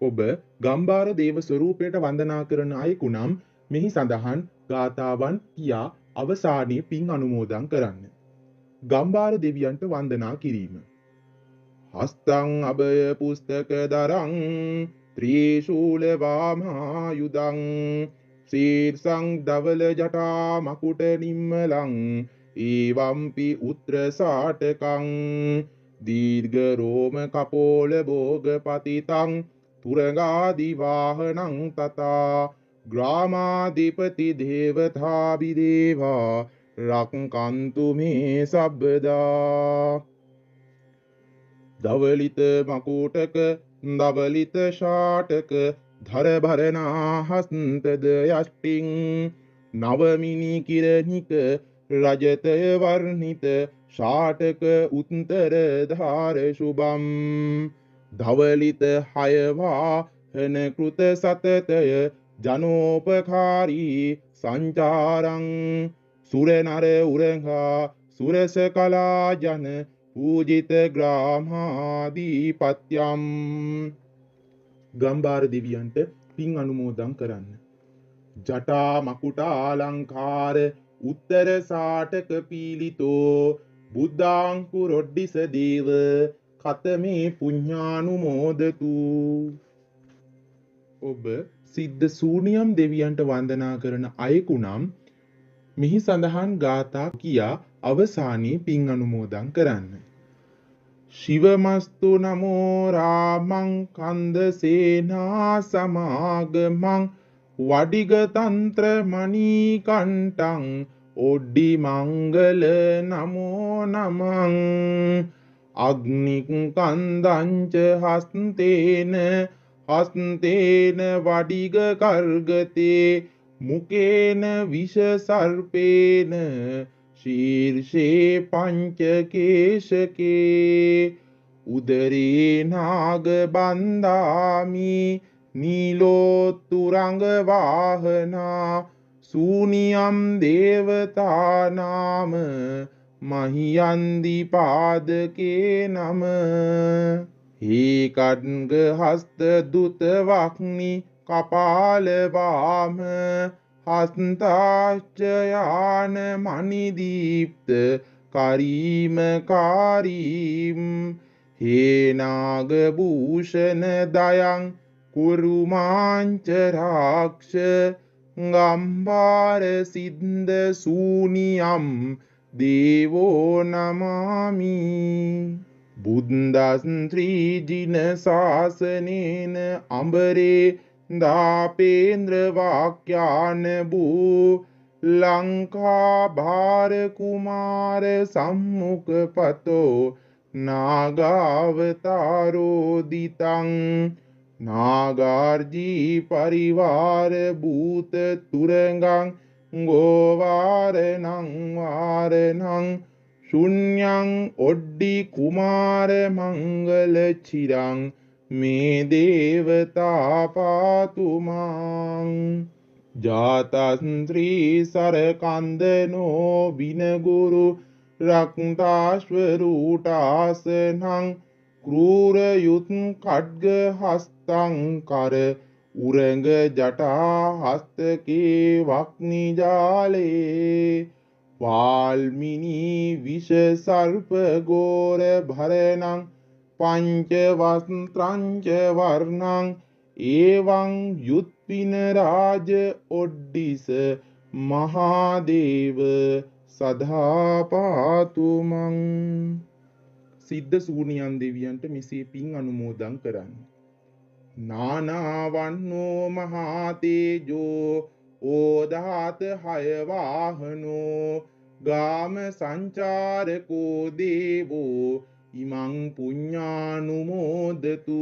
ඔබ ගම්බාර දේව ස්වරූපයට වන්දනා කරන අයෙකු නම් මෙහි සඳහන් ගාථාවන් කියා අවසානයේ පින් අනුමෝදන් කරන්න. ගම්බාර දෙවියන්ට වන්දනා කිරීම. හස්තං අභය පුස්තක දරං ත්‍රිශූල වාමායුධං සීර්සං ධවල ජටා මකුට නිම්මලං ඒවම්පි උත්‍ර සාටකං දීර්ඝ රෝම කපෝල භෝග පතිතං තුරගාදි වාහනං තථා ග්‍රාමාධිපති දේවතාබිදේවා රක්칸තු මේ සබ්බදා. ධවලිත මකුටක ධවලිත ශාටක ධරභරනා හස්තද යෂ්ටිං නවමිනි කිරණික රජතය වර්ණිත ශාටක උත්තර ධාර සුභම් ධවලිත හයවාහන කෘත සතතය ජනෝපකාරී සංචාරං සුරනර උරංගා සුරස කලා ජන පූජිත ග්‍රාමාධිපත්‍යම්. ගම්බාර දෙවියන්ට පින් අනුමෝදන් කරන්න. ජටා මකුටාලංකාර උත්තර සාටක පීලිතෝ බුද්ධාංකුරොඩ්ඩිස දේව කතමේ පුඤ්ඤානුමෝදතු. ඔබ සිද්ධ සූනියම් දෙවියන්ට වන්දනා කරන අයෙකු නම් මෙහි සඳහන් ගාථා කියා අවසානයේ පින් අනුමෝදන් කරන්න. ශිවමස්තු නමෝ රාමං කන්ද සේනා සමාගමං වඩිග තන්ත්‍ර මණිකණ්ඨං ඔඩ්ඩි මංගල නමෝ නමං අග්නික් කන්දංච හස්තේන වඩිග කර්ගතේ මුකේන විෂ සර්පේන ශීර්ෂේ පංචකේශකේ උදරේ නාග බන්දාමි නීලෝතුරංග වාහනා සූනියම් දේවතානාම මහියන්දි පාදකේ නම හේකඩ්ග හස්ත දුත වක්නි කපාල වාම හස්තාච්චයාන මණිදීප්ත කරීම කාරීම් හේනාග භූෂණ දයං කුරුමාංච රාක්ෂ ගම්බාර සිද්ධ සූනියම් දේවෝ නමාමි. බුද්දස් ත්‍රිජින ශාසනේන අඹරේ දාපේන්ද්‍ර වාක්‍යාන භූ ලංකා භාර කුමාර සම්මුඛපතෝ නාගාවතාරෝදිතං නාගාර්ජී පරිවාර භූත තුරංගං ගෝවාරණං වාරණං ශුන්‍යං ඔඩ්ඩි කුමාර මංගල චිරං මේ දේවතා පාතුමං. ජාතස්ත්‍රී සරකන්දනෝ විනගුරු රක්තාශ්වරූටාසනං කෘරයුත් කඩ්ග හස්තං කර උරංග ජටා හස්තකේ වක්නිජාලේ වාල්මිනී විෂ සර්ප ගෝර භරණං පංච වස්ත්‍රංච වර්ණං ඒවං යුත්පින රාජ ඔඩ්ඩිස මහාදේව සදාපාතුමං. සිද්ධ සූනියන් දෙවියන්ට මෙසේ පින් අනුමෝදන් කරන්න. නානාවන්නෝ මහාතේජෝ ඕදාත හය වාහනෝ ගාම සංචාරකෝ දේවෝ ඉමං පුඤ්ඤානුමෝදතු.